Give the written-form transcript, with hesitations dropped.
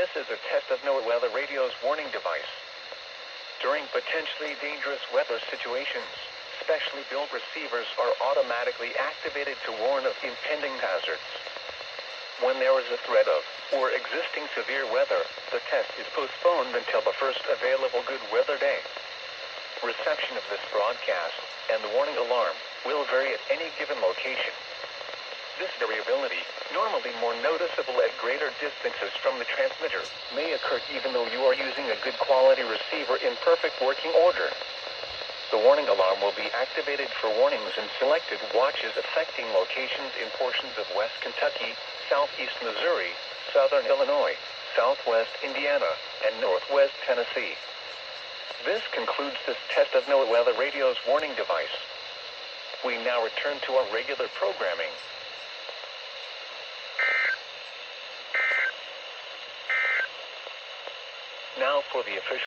This is a test of NOAA Weather Radio's warning device. During potentially dangerous weather situations, specially built receivers are automatically activated to warn of impending hazards. When there is a threat of, or existing severe weather, the test is postponed until the first available good weather day. Reception of this broadcast, and the warning alarm, will vary at any given location. This variability, normally more noticeable at greater distances from the transmitter, may occur even though you are using a good quality receiver in perfect working order. The warning alarm will be activated for warnings in selected watches affecting locations in portions of West Kentucky, Southeast Missouri, Southern Illinois, Southwest Indiana, and Northwest Tennessee. This concludes this test of NOAA Weather Radio's warning device. We now return to our regular programming. Now for the official